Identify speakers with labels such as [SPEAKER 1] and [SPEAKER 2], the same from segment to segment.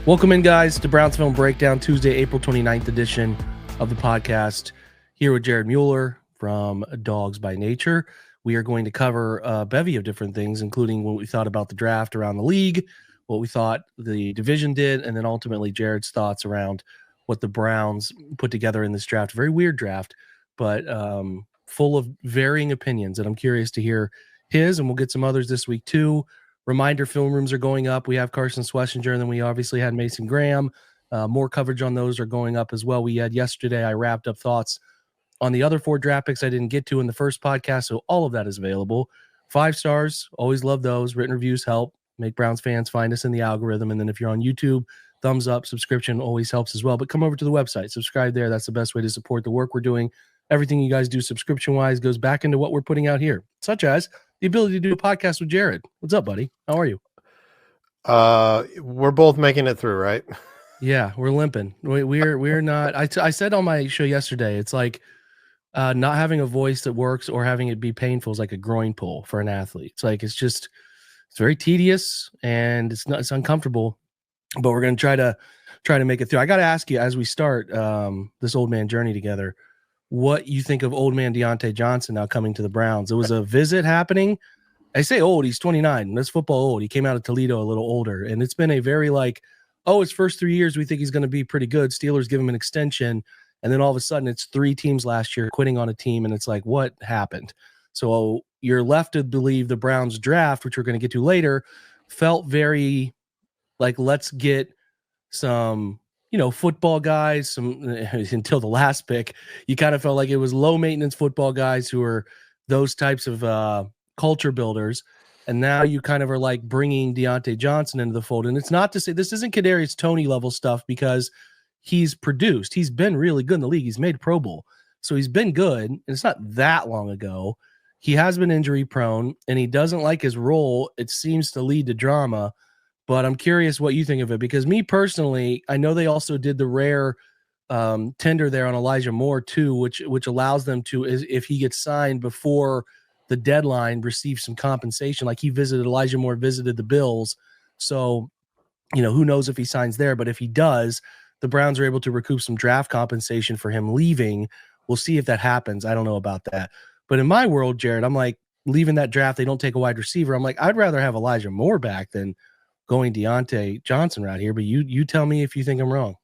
[SPEAKER 1] Welcome in, guys, to Browns Film Breakdown, Tuesday, April 29th edition of the podcast. Here with Jared Mueller from Dogs by Nature. We are going to cover a bevy of different things, including what we thought about the draft around the league, what we thought the division did, and then ultimately Jared's thoughts around what the Browns put together in this draft. Very weird draft, but full of varying opinions. And I'm curious to hear his, and we'll get some others this week too. Reminder, film rooms are going up. We have Carson Schlesinger, and then we obviously had Mason Graham. More coverage on those are going up as well. We had yesterday, I wrapped up thoughts on the other 4 draft picks I didn't get to in the first podcast, so all of that is available. 5 stars, always love those. Written reviews help make Browns fans find us in the algorithm. And then if you're on YouTube, thumbs up, subscription always helps as well. But come over to the website, subscribe there. That's the best way to support the work we're doing. Everything you guys do subscription-wise goes back into what we're putting out here, such as the ability to do a podcast with Jared. What's up, buddy? How are you?
[SPEAKER 2] We're both making it through, right?
[SPEAKER 1] Yeah, we're limping. We're not. I said on my show yesterday, it's like not having a voice that works or having it be painful is like a groin pull for an athlete. It's like it's very tedious and it's uncomfortable. But we're gonna try to make it through. I got to ask you as we start this old man journey together, what you think of old man Deontay Johnson now coming to the Browns. It was a visit happening. I say old, he's 29. That's football old. He came out of Toledo a little older. And it's been a very his first 3 years, we think he's going to be pretty good. Steelers give him an extension. And then all of a sudden it's 3 teams last year quitting on a team. And it's like, what happened? So you're left to believe the Browns draft, which we're going to get to later, felt very like, let's get some football guys, until the last pick, you kind of felt like it was low maintenance football guys who are those types of culture builders. And now you kind of are like bringing Deontay Johnson into the fold. And it's not to say this isn't Kadarius Toney level stuff because he's been really good in the league. He's made Pro Bowl. So he's been good. And it's not that long ago. He has been injury prone and he doesn't like his role. It seems to lead to drama. But I'm curious what you think of it, because me personally, I know they also did the rare tender there on Elijah Moore too, which allows them to, if he gets signed before the deadline, receive some compensation. Like Elijah Moore visited the Bills. So, who knows if he signs there, but if he does, the Browns are able to recoup some draft compensation for him leaving. We'll see if that happens. I don't know about that. But in my world, Jared, I'm like, leaving that draft, they don't take a wide receiver. I'm like, I'd rather have Elijah Moore back than going Deontay Johnson right here, but you tell me if you think I'm wrong.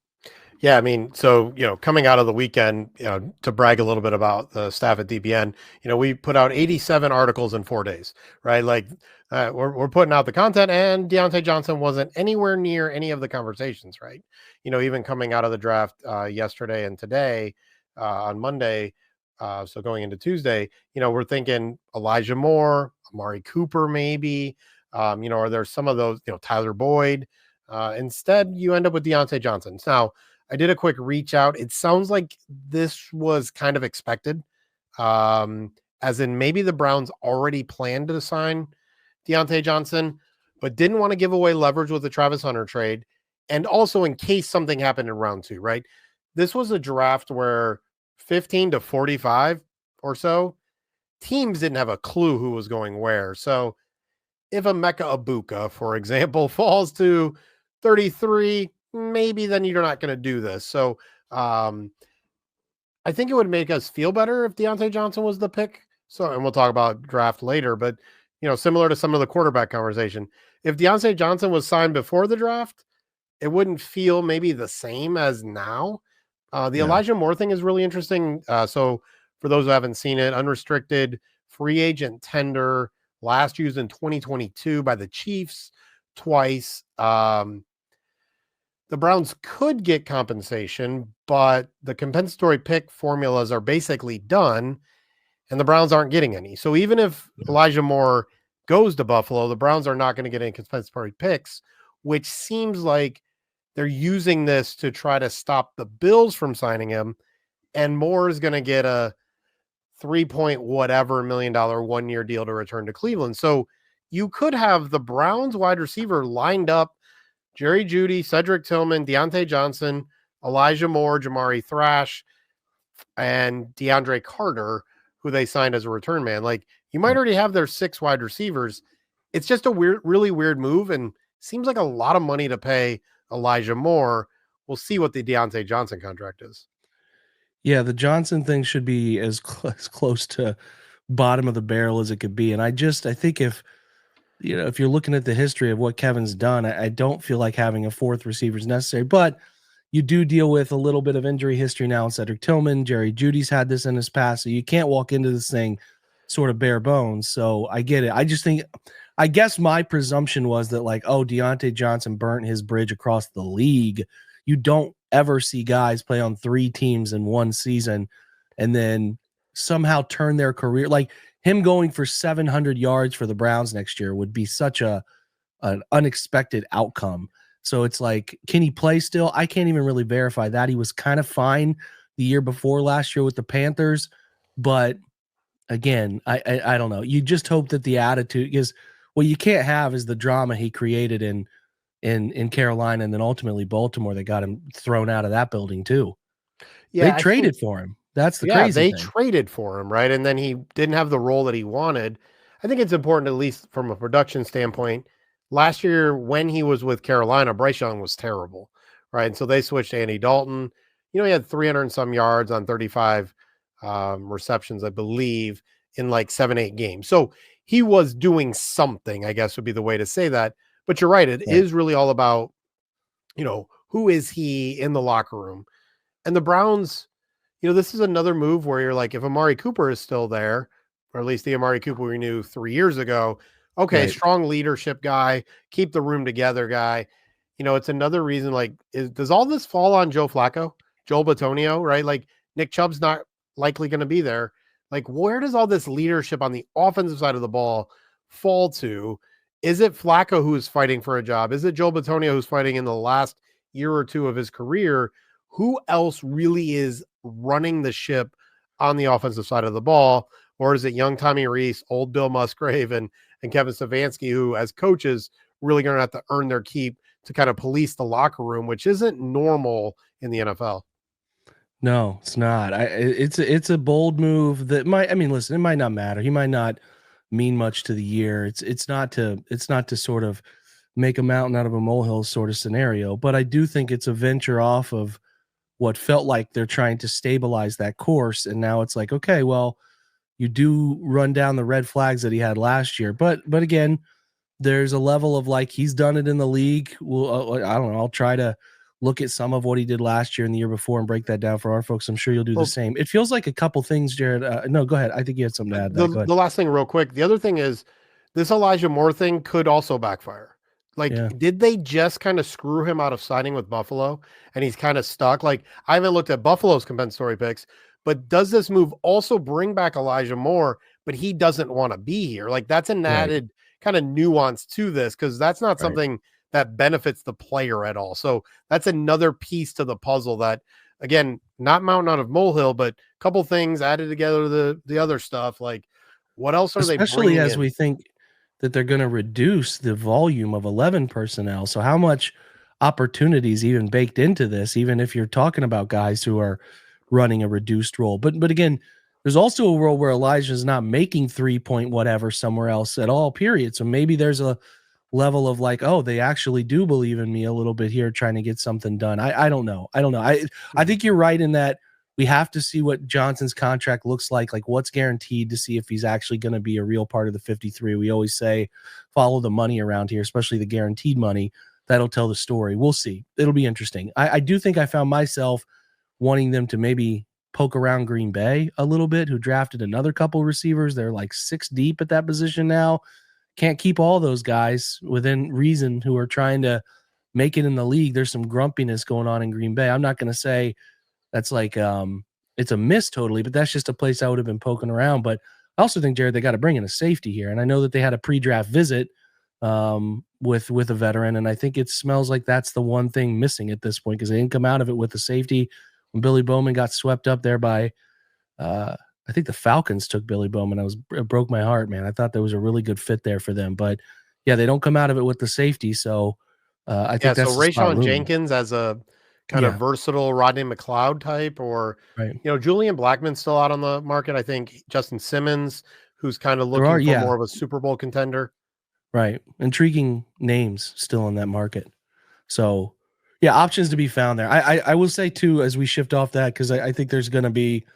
[SPEAKER 2] Yeah, I mean, so, coming out of the weekend, to brag a little bit about the staff at DBN, we put out 87 articles in 4 days, right? Like we're putting out the content, and Deontay Johnson wasn't anywhere near any of the conversations, right? Even coming out of the draft yesterday and today on Monday, so going into Tuesday, we're thinking Elijah Moore, Amari Cooper, maybe, or there's some of those, Tyler Boyd. Instead, you end up with Deontay Johnson. Now, I did a quick reach out. It sounds like this was kind of expected, as in maybe the Browns already planned to sign Deontay Johnson, but didn't want to give away leverage with the Travis Hunter trade. And also in case something happened in round 2, right? This was a draft where 15 to 45 or so teams didn't have a clue who was going where. So if Emeka Egbuka, for example, falls to 33, maybe then you're not going to do this. So I think it would make us feel better if Deontay Johnson was the pick. So, and we'll talk about draft later, but similar to some of the quarterback conversation, if Deontay Johnson was signed before the draft, it wouldn't feel maybe the same as now. Elijah Moore thing is really interesting. So for those who haven't seen it, unrestricted free agent tender, last used in 2022 by the Chiefs twice. The Browns could get compensation, but the compensatory pick formulas are basically done, and the Browns aren't getting any. So even if Elijah Moore goes to Buffalo, the Browns are not going to get any compensatory picks, which seems like they're using this to try to stop the Bills from signing him, and Moore is going to get a $3 million 1-year deal to return to Cleveland. So you could have the Browns wide receiver lined up: Jerry Jeudy, Cedric Tillman, Deontay Johnson, Elijah Moore, Jamari Thrash, and DeAndre Carter, who they signed as a return man. Like, you might already have their 6 wide receivers. It's just a really weird move, and seems like a lot of money to pay Elijah Moore. We'll see what the Deontay Johnson contract is.
[SPEAKER 1] Yeah, the Johnson thing should be as close to bottom of the barrel as it could be. And I think if if you're looking at the history of what Kevin's done, I don't feel like having a fourth receiver is necessary. But you do deal with a little bit of injury history now in Cedric Tillman. Jerry Judy's had this in his past, so you can't walk into this thing sort of bare bones. So I get it. I guess my presumption was that like, oh, Deontay Johnson burnt his bridge across the league. You don't ever see guys play on 3 teams in one season and then somehow turn their career. Like him going for 700 yards for the Browns next year would be such an unexpected outcome. So it's like, can he play still? I can't even really verify that. He was kind of fine the year before last year with the Panthers, but again, I don't know. You just hope that the attitude, because what you can't have is the drama he created in Carolina and then ultimately Baltimore. They got him thrown out of that building too. They
[SPEAKER 2] Yeah,
[SPEAKER 1] traded for him. That's the crazy
[SPEAKER 2] they
[SPEAKER 1] thing.
[SPEAKER 2] traded for him, right? And then he didn't have the role that he wanted. I think it's important, at least from a production standpoint. Last year, when he was with Carolina, Bryce Young was terrible, right? And so they switched to Andy Dalton. He had 300 and some yards on 35 receptions, I believe, in like 7-8 games. So he was doing something, I guess would be the way to say that. But you're right. It is really all about, who is he in the locker room? And the Browns, this is another move where you're like, if Amari Cooper is still there, or at least the Amari Cooper we knew 3 years ago, okay,
[SPEAKER 1] Right.
[SPEAKER 2] strong leadership guy, keep the room together guy. It's another reason, like, does all this fall on Joe Flacco, Joel Bitonio, right? Like, Nick Chubb's not likely going to be there. Like, where does all this leadership on the offensive side of the ball fall to? Is it Flacco who's fighting for a job? Is it Joel Bitonio who's fighting in the last year or two of his career? Who else really is running the ship on the offensive side of the ball? Or is it young Tommy Reese, old Bill Musgrave, and Kevin Stefanski, who as coaches really going to have to earn their keep to kind of police the locker room, which isn't normal in the NFL?
[SPEAKER 1] No, it's not. It's a bold move that might. I mean, listen, it might not matter. He might not mean much to the year. It's not to sort of make a mountain out of a molehill sort of scenario. But I do think it's a venture off of what felt like they're trying to stabilize that course, and now it's like, okay, well, you do run down the red flags that he had last year, but again, there's a level of like he's done it in the league. Well, I don't know. I'll try to look at some of what he did last year and the year before and break that down for our folks. I'm sure you'll do the
[SPEAKER 2] Well,
[SPEAKER 1] same. It feels like a couple things, Jared. No, go ahead. I think you had something to add to that. Go ahead.
[SPEAKER 2] the last thing real quick. The other thing is this Elijah Moore thing could also backfire. Like,
[SPEAKER 1] Yeah.
[SPEAKER 2] did they just kind of screw him out of signing with Buffalo and he's kind of stuck? Like, I haven't looked at Buffalo's compensatory picks, but does this move also bring back Elijah Moore, but he doesn't want to be here? Like, that's an
[SPEAKER 1] Right.
[SPEAKER 2] added kind of nuance to this, because that's not
[SPEAKER 1] Right.
[SPEAKER 2] something that benefits the player at all. So that's another piece to the puzzle that, again, not mountain out of molehill, but a couple things added together to the other stuff. Like, what else are they
[SPEAKER 1] Especially
[SPEAKER 2] bringing
[SPEAKER 1] as
[SPEAKER 2] in?
[SPEAKER 1] we think that they're going to reduce the volume of 11 personnel. So how much opportunities even baked into this, even if you're talking about guys who are running a reduced role. But again, there's also a world where Elijah's not making 3 point whatever somewhere else at all, period. So maybe there's a level of like, oh, they actually do believe in me a little bit here, trying to get something done. I don't know. I think you're right in that we have to see what Johnson's contract looks like what's guaranteed, to see if he's actually going to be a real part of the 53. We always say follow the money around here, especially the guaranteed money. That'll tell the story. We'll see. It'll be interesting. I do think I found myself wanting them to maybe poke around Green Bay a little bit, who drafted another couple receivers. They're like 6 deep at that position now. Can't keep all those guys within reason who are trying to make it in the league. There's some grumpiness going on in Green Bay. I'm not going to say that's like it's a miss totally, but that's just a place I would have been poking around. But I also think, Jared, they got to bring in a safety here. And I know that they had a pre-draft visit with a veteran, and I think it smells like that's the one thing missing at this point, because they didn't come out of it with the safety. When Billy Bowman got swept up there by I think the Falcons took Billy Bowman. It broke my heart, man. I thought there was a really good fit there for them, but yeah, they don't come out of it with the safety. So I
[SPEAKER 2] Yeah,
[SPEAKER 1] think
[SPEAKER 2] so
[SPEAKER 1] that's the spot
[SPEAKER 2] Rayshawn
[SPEAKER 1] looming.
[SPEAKER 2] Jenkins as a kind of
[SPEAKER 1] Yeah,
[SPEAKER 2] versatile Rodney McLeod type, or
[SPEAKER 1] right.
[SPEAKER 2] Julian Blackman's still out on the market. I think Justin Simmons, who's kind of
[SPEAKER 1] There are,
[SPEAKER 2] looking for
[SPEAKER 1] yeah,
[SPEAKER 2] more of a Super Bowl contender.
[SPEAKER 1] right. Intriguing names still in that market. So Yeah, options to be found there. I will say too, as we shift off that, because I think there's going to be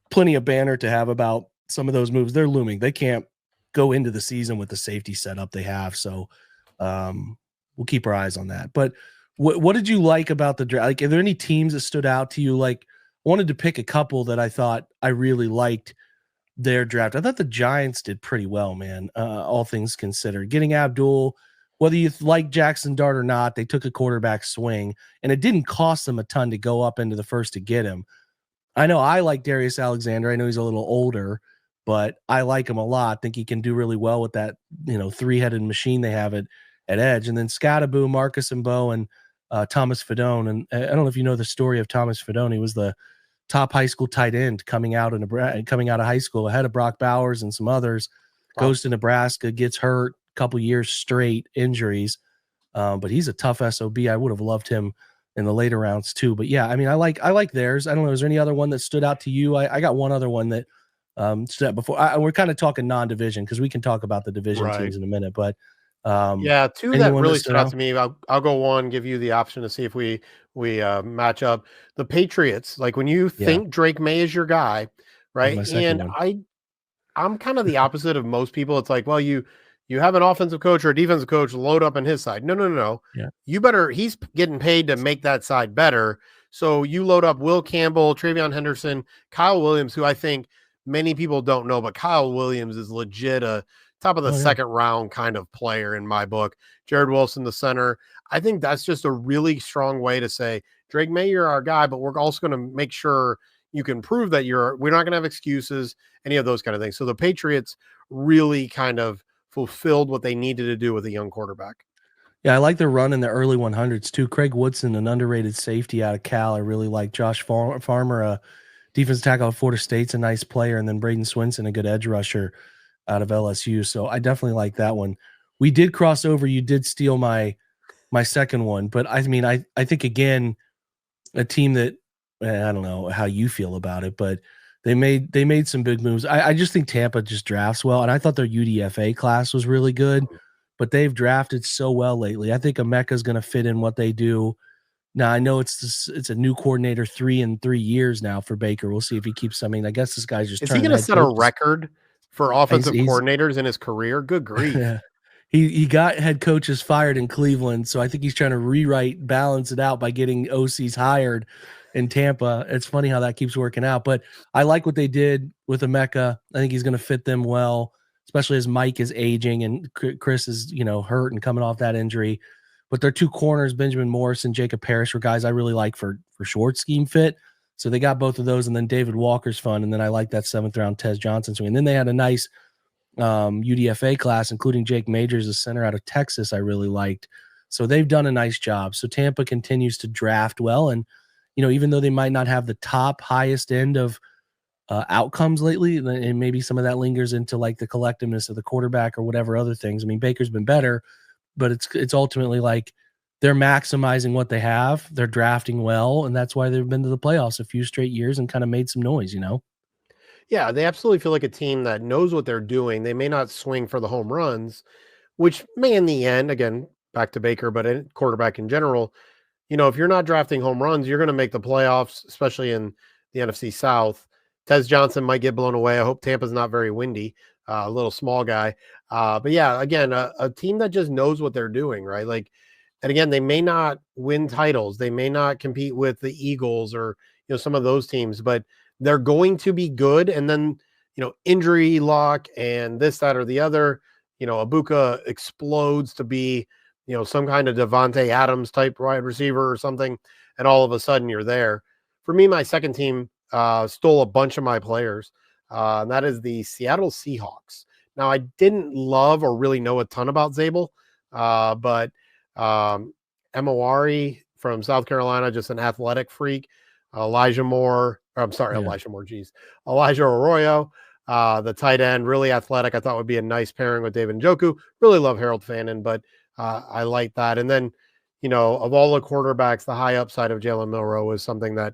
[SPEAKER 1] plenty of banner to have about some of those moves. They're looming. They can't go into the season with the safety setup they have. So we'll keep our eyes on that. But what did you like about the draft? Like, are there any teams that stood out to you? Like, I wanted to pick a couple that I thought I really liked their draft. I thought the Giants did pretty well, man. All things considered, getting Abdul, whether you like Jackson Dart or not, they took a quarterback swing, and it didn't cost them a ton to go up into the first to get him. I know I like Darius Alexander. I know he's a little older, but I like him a lot. Think he can do really well with that, three-headed machine they have at edge. And then Scattaboo, Marcus and Bo, and Thomas Fedone. And I don't know if you know the story of Thomas Fedone. He was the top high school tight end coming out of high school ahead of Brock Bowers and some others.
[SPEAKER 2] Wow.
[SPEAKER 1] Goes to Nebraska, gets hurt, a couple years straight injuries. But he's a tough SOB. I would have loved him in the later rounds too. But yeah, I mean, I like theirs. I don't know. Is there any other one that stood out to you? I got one other one that stood out before. We're kind of talking non-division because we can talk about the division teams in a minute. But
[SPEAKER 2] yeah, two that really stood out to me. I'll go one, give you the option to see if we match up. The Patriots, like when you think Drake May is your guy, right? And I'm kind of the opposite of most people. It's like, well, you have an offensive coach or a defensive coach, load up on his side. No.
[SPEAKER 1] Yeah.
[SPEAKER 2] He's getting paid to make that side better. So you load up Will Campbell, Travion Henderson, Kyle Williams, who I think many people don't know, but Kyle Williams is legit a top of the second round kind of player in my book. Jared Wilson, the center. I think that's just a really strong way to say, Drake May, you're our guy, but we're also going to make sure you can prove that we're not going to have excuses, any of those kind of things. So the Patriots really kind of fulfilled what they needed to do with a young quarterback.
[SPEAKER 1] Yeah, I like the run in the early 100s too. Craig Woodson, an underrated safety out of Cal. I really like Josh Farmer, a defensive tackle at Florida State's a nice player, and then Braden Swinson, a good edge rusher out of LSU. So I definitely like that one. We did cross over. You did steal my second one, but I mean, I think again, a team that I don't know how you feel about it, but they made some big moves. I just think Tampa just drafts well, and I thought their UDFA class was really good, but they've drafted so well lately. I think Emeka is going to fit in what they do. Now I know it's a new coordinator 3 in 3 years now for Baker. We'll see if he keeps. I mean, I guess this guy's just.
[SPEAKER 2] Is he going to set a record for offensive coordinators in his career? Good grief.
[SPEAKER 1] Yeah. He got head coaches fired in Cleveland, so I think he's trying to balance it out by getting OCs hired in Tampa. It's funny how that keeps working out, but I like what they did with Emeka. I think he's going to fit them well, especially as Mike is aging and Chris is, hurt and coming off that injury. But their two corners, Benjamin Morris and Jacob Parrish, were guys I really like for short scheme fit. So they got both of those, and then David Walker's fun, and then I like that 7th round Tez Johnson swing. And then they had a nice UDFA class, including Jake Majors, a center out of Texas, I really liked. So they've done a nice job. So Tampa continues to draft well, and even though they might not have the top highest end of outcomes lately, and maybe some of that lingers into like the collectiveness of the quarterback or whatever other things. I mean, Baker's been better, but it's ultimately like they're maximizing what they have. They're drafting well, and that's why they've been to the playoffs a few straight years and kind of made some noise,
[SPEAKER 2] Yeah, they absolutely feel like a team that knows what they're doing. They may not swing for the home runs, which may in the end, again, back to Baker, but a quarterback in general, if you're not drafting home runs, you're going to make the playoffs, especially in the NFC South. Tez Johnson might get blown away. I hope Tampa's not very windy, a little small guy. But yeah, again, a team that just knows what they're doing, right? Like, and again, they may not win titles. They may not compete with the Eagles or, some of those teams, but they're going to be good. And then, injury luck and this, that, or the other, Ibuka explodes to be, some kind of Devontae Adams type wide receiver or something. And all of a sudden you're there. For me, my second team stole a bunch of my players. And that is the Seattle Seahawks. Now, I didn't love or really know a ton about Zabel, but Emowari from South Carolina, just an athletic freak. Elijah Arroyo, the tight end, really athletic. I thought would be a nice pairing with David Njoku. Really love Harold Fannin, but I like that. And then, of all the quarterbacks, the high upside of Jalen Milroe was something that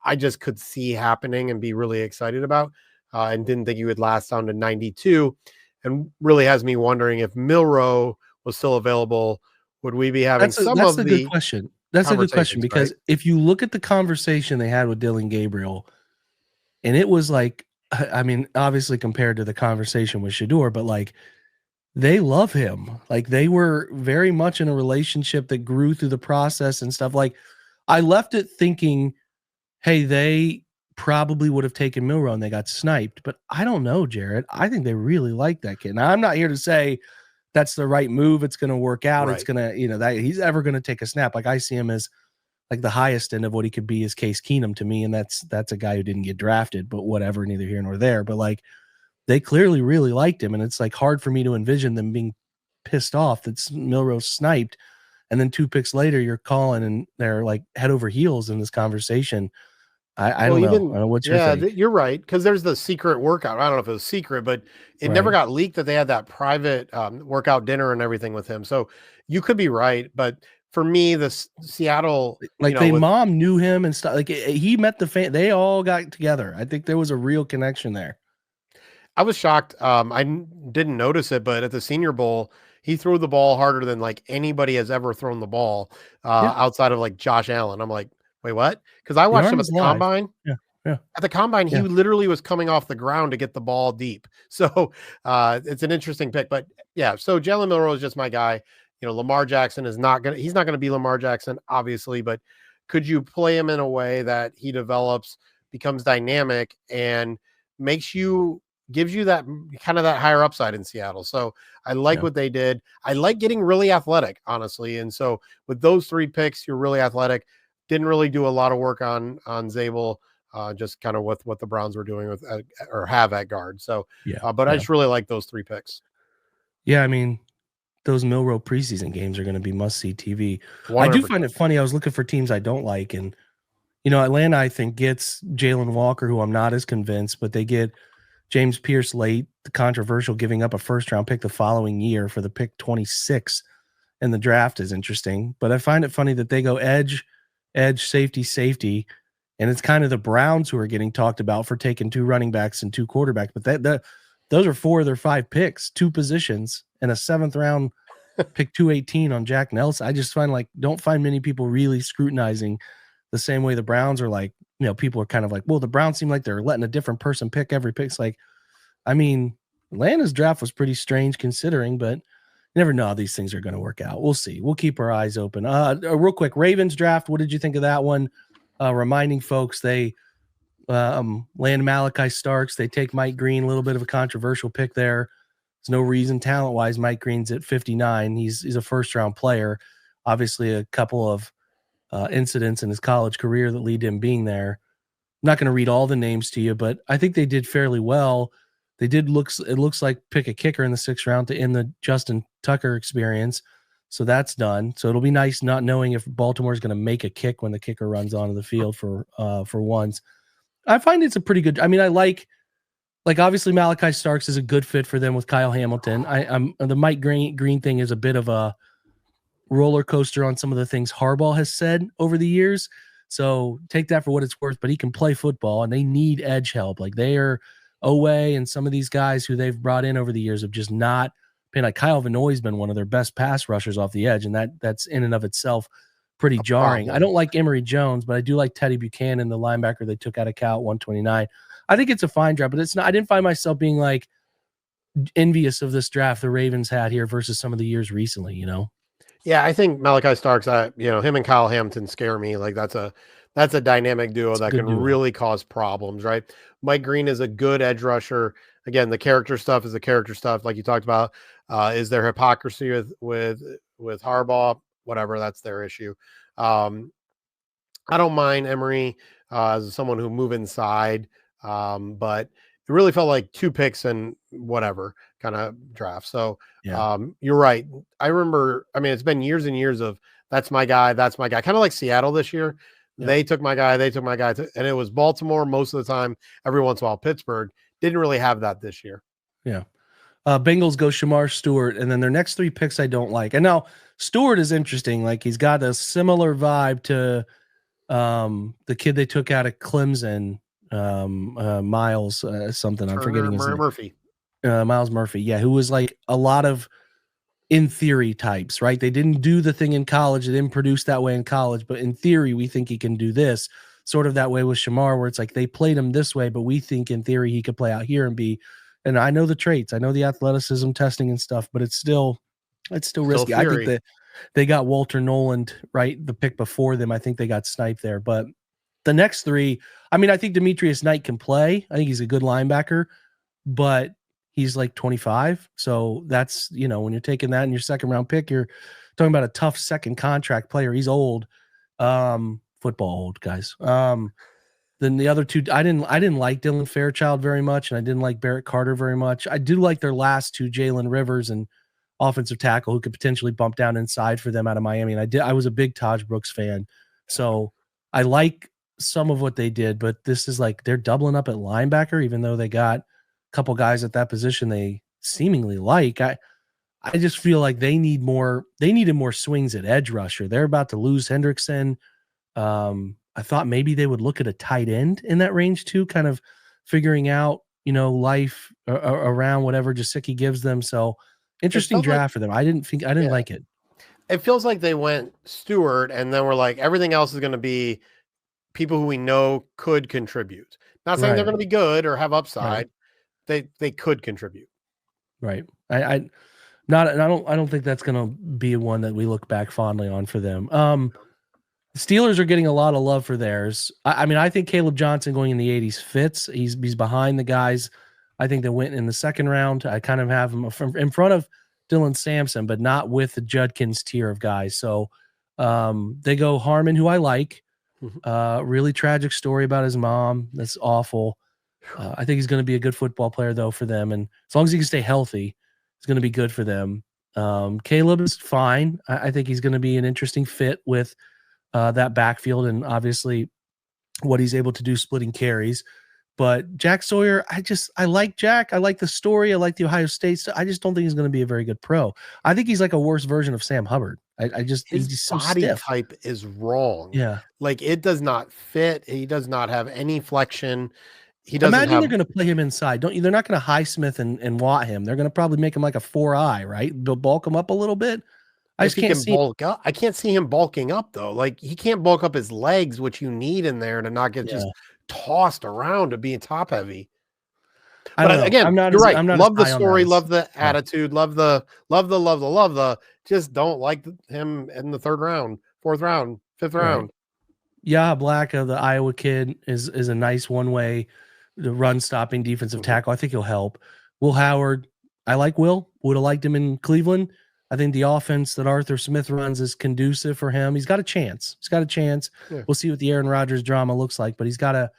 [SPEAKER 2] I just could see happening and be really excited about, and didn't think he would last down to 92, and really has me wondering if Milroe was still available. Would we be having
[SPEAKER 1] that's a good question. That's a good question
[SPEAKER 2] conversations, right?
[SPEAKER 1] because if you look at the conversation they had with Dylan Gabriel, and it was like, I mean, obviously compared to the conversation with Shador, but like they love him. Like they were very much in a relationship that grew through the process and stuff. Like I left it thinking, hey, they probably would have taken Milroe and they got sniped. But I don't know, Jared. I think they really like that kid. Now I'm not here to say that's the right move. It's going to work out. It's
[SPEAKER 2] Right.
[SPEAKER 1] going to, that he's ever going to take a snap. Like I see him as like the highest end of what he could be is Case Keenum to me. And that's a guy who didn't get drafted, but whatever, neither here nor there. But like they clearly really liked him. And it's like hard for me to envision them being pissed off that Milroe sniped. And then 2 picks later, you're calling and they're like head over heels in this conversation. I
[SPEAKER 2] Well,
[SPEAKER 1] don't know.
[SPEAKER 2] even
[SPEAKER 1] What's your
[SPEAKER 2] yeah,
[SPEAKER 1] take?
[SPEAKER 2] you're right because there's the secret workout. I don't know if it was secret, but it never
[SPEAKER 1] Right.
[SPEAKER 2] got leaked that they had that private workout dinner and everything with him. So you could be right, but for me, Seattle,
[SPEAKER 1] Like they
[SPEAKER 2] with
[SPEAKER 1] mom knew him and stuff. Like he met the fan. They all got together. I think there was a real connection there.
[SPEAKER 2] I was shocked. Didn't notice it, but at the Senior Bowl, he threw the ball harder than like anybody has ever thrown the ball
[SPEAKER 1] Yeah.
[SPEAKER 2] outside of like Josh Allen. I'm like, wait, what? Because I
[SPEAKER 1] The
[SPEAKER 2] watched
[SPEAKER 1] arm
[SPEAKER 2] him at
[SPEAKER 1] is
[SPEAKER 2] the
[SPEAKER 1] live.
[SPEAKER 2] combine.
[SPEAKER 1] Yeah. Yeah.
[SPEAKER 2] At the combine, he
[SPEAKER 1] Yeah.
[SPEAKER 2] literally was coming off the ground to get the ball deep. So it's an interesting pick. But yeah, so Jalen Milroe is just my guy. Lamar Jackson he's not gonna be Lamar Jackson, obviously, but could you play him in a way that he develops, becomes dynamic, and gives you that kind of that higher upside in Seattle. So I like
[SPEAKER 1] Yeah.
[SPEAKER 2] what they did. I like getting really athletic, honestly. And so with those 3 picks, you're really athletic. Didn't really do a lot of work on Zabel. Just kind of with what the Browns were doing with or have at guard. So,
[SPEAKER 1] Yeah.
[SPEAKER 2] but I
[SPEAKER 1] Yeah.
[SPEAKER 2] just really like those 3 picks.
[SPEAKER 1] Yeah. I mean, those Milroe preseason games are going to be must see TV. I do
[SPEAKER 2] 100%.
[SPEAKER 1] find it funny. I was looking for teams I don't like, and Atlanta I think gets Jalen Walker, who I'm not as convinced, but they get James Pierce late, the controversial giving up a first round pick the following year for the pick 26 in the draft is interesting. But I find it funny that they go edge, safety, and it's kind of the Browns who are getting talked about for taking 2 running backs and 2 quarterbacks. But those are 4 of their 5 picks, 2 positions, and a 7th round pick 218 on Jack Nelson. I just don't find many people really scrutinizing the same way the Browns are like, people are kind of like, well, the Browns seem like they're letting a different person pick every pick. It's like, I mean, Atlanta's draft was pretty strange considering, but you never know how these things are going to work out. We'll see. We'll keep our eyes open. Real quick, Ravens draft. What did you think of that one? Reminding folks they land Malachi Starks. They take Mike Green, a little bit of a controversial pick there. There's no reason talent-wise Mike Green's at 59. He's a first-round player. Obviously, a couple of incidents in his college career that lead to him being there. I'm not going to read all the names to you, but I think they did fairly well. It looks like pick a kicker in the 6th round to end the Justin Tucker experience. So that's done. So it'll be nice not knowing if Baltimore is going to make a kick when the kicker runs onto the field for once. I find it's a pretty good. I mean, I like obviously Malachi Starks is a good fit for them with Kyle Hamilton. I'm the Mike Green thing is a bit of a roller coaster on some of the things Harbaugh has said over the years. So take that for what it's worth, but he can play football and they need edge help. Like they are Oweh and some of these guys who they've brought in over the years have just not been like Kyle Van Noy's been one of their best pass rushers off the edge. And that's in and of itself pretty jarring. I don't like Emory Jones, but I do like Teddy Buchanan, the linebacker they took out of Cal at 129. I think it's a fine draft, but it's not, I didn't find myself being like envious of this draft the Ravens had here versus some of the years recently,
[SPEAKER 2] Yeah, I think Malachi Starks, him and Kyle Hamilton scare me. Like that's a dynamic duo that can really cause problems, right? Mike Green is a good edge rusher. Again, the character stuff is the character stuff, like you talked about. Is there hypocrisy with Harbaugh? Whatever, that's their issue. I don't mind Emory as someone who move inside, but it really felt like 2 picks and whatever kind of draft. So you're right. I remember, I mean, it's been years and years of that's my guy. Kind of like Seattle this year. Yep. They took my guy, and it was Baltimore most of the time. Every once in a while, Pittsburgh didn't really have that this year.
[SPEAKER 1] Yeah. Bengals go Shamar Stewart, and then their next 3 picks I don't like. And now Stewart is interesting. Like he's got a similar vibe to the kid they took out of Clemson, Miles something. I'm forgetting his name.
[SPEAKER 2] Murphy.
[SPEAKER 1] Miles Murphy. Yeah, who was like a lot of in theory types, right? They didn't do the thing in college. They didn't produce that way in college, but in theory, we think he can do this. Sort of that way with Shamar, where it's like they played him this way, but we think in theory he could play out here and be. And I know the traits, I know the athleticism testing and stuff, but it's still risky. I think
[SPEAKER 2] theory.
[SPEAKER 1] that they got Walter Noland, right? The pick before them. I think they got sniped there. But the next three, I mean, I think Demetrius Knight can play. I think he's a good linebacker, but he's like 25. So that's, when you're taking that in your second round pick, you're talking about a tough second contract player. He's old. Football old, guys. Then the other two, I didn't like Dylan Fairchild very much, and I didn't like Barrett Carter very much. I do like their last two, Jalen Rivers and offensive tackle, who could potentially bump down inside for them out of Miami. And I was a big Taj Brooks fan. So I like some of what they did, but this is like they're doubling up at linebacker, even though they got a couple guys at that position they seemingly like. I just feel like they needed more swings at edge rusher. They're about to lose Hendrickson. I thought maybe they would look at a tight end in that range too, kind of figuring out, life around whatever Gesicki gives them. So interesting draft for them. I didn't like it.
[SPEAKER 2] It feels like they went Stewart, and then we're like, everything else is going to be people who we know could contribute. Not saying they're going to be good or have upside. Right. They could contribute.
[SPEAKER 1] Right. I don't think that's going to be one that we look back fondly on for them. The Steelers are getting a lot of love for theirs. I mean, I think Caleb Johnson going in the 80s fits. He's behind the guys I think that went in the second round. I kind of have him in front of Dylan Sampson, but not with the Judkins tier of guys. So they go Harmon, who I like. Really tragic story about his mom. That's awful. I think he's going to be a good football player, though, for them. And as long as he can stay healthy, it's going to be good for them. Caleb is fine. I think he's going to be an interesting fit with that backfield and obviously what he's able to do splitting carries. But Jack Sawyer, I like Jack. I like the story. I like the Ohio State stuff. I just don't think he's going to be a very good pro. I think he's like a worse version of Sam Hubbard. His
[SPEAKER 2] he's so body stiff. Type is wrong.
[SPEAKER 1] Yeah.
[SPEAKER 2] Like it does not fit. He does not have any flexion. He doesn't
[SPEAKER 1] Imagine they're going to play him inside. They're not going to Highsmith and Watt him. They're going to probably make him like a 4-eye, right? They'll bulk him up a little bit. I
[SPEAKER 2] can't see him bulking up though. Like he can't bulk up his legs, which you need in there to not get just tossed around to be top heavy. But again, you're right. Love the story, love the attitude, love the. Just don't like him in the third round, fourth round, fifth round.
[SPEAKER 1] Yeah, Black, the Iowa kid, is a nice one-way run stopping defensive tackle. I think he'll help. Will Howard, I like Will. Would have liked him in Cleveland. I think the offense that Arthur Smith runs is conducive for him. He's got a chance. Yeah. We'll see what the Aaron Rodgers drama looks like, but he's got a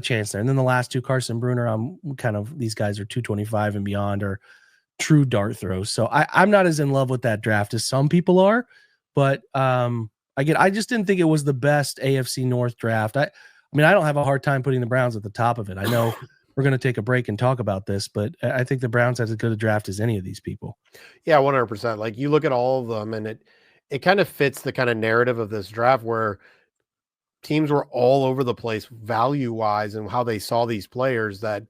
[SPEAKER 1] chance there. And then the last two, Carson Bruner, these guys are 225 and beyond, are true dart throws. So I'm not as in love with that draft as some people are, but I just didn't think it was the best AFC North draft. I mean, I don't have a hard time putting the Browns at the top of it. I know we're going to take a break and talk about this, but I think the Browns have as good a draft as any of these people.
[SPEAKER 2] Yeah, 100%. Like you look at all of them, and it kind of fits the kind of narrative of this draft where teams were all over the place value-wise and how they saw these players that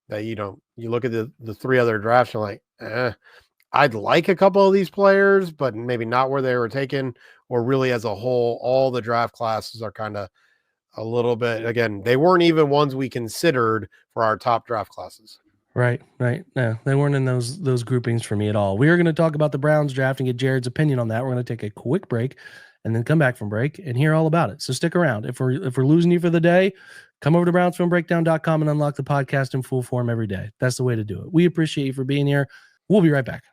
[SPEAKER 2] you look at the three other drafts, you're like, I'd like a couple of these players, but maybe not where they were taken, or really as a whole, all the draft classes are kind of a little bit, again, they weren't even ones we considered for our top draft classes.
[SPEAKER 1] Right. No, they weren't in those groupings for me at all. We are going to talk about the Browns draft and get Jared's opinion on that. We're going to take a quick break and then come back from break and hear all about it. So stick around. If we're losing you for the day, come over to brownsfilmbreakdown.com and unlock the podcast in full form every day. That's the way to do it. We appreciate you for being here. We'll be right back.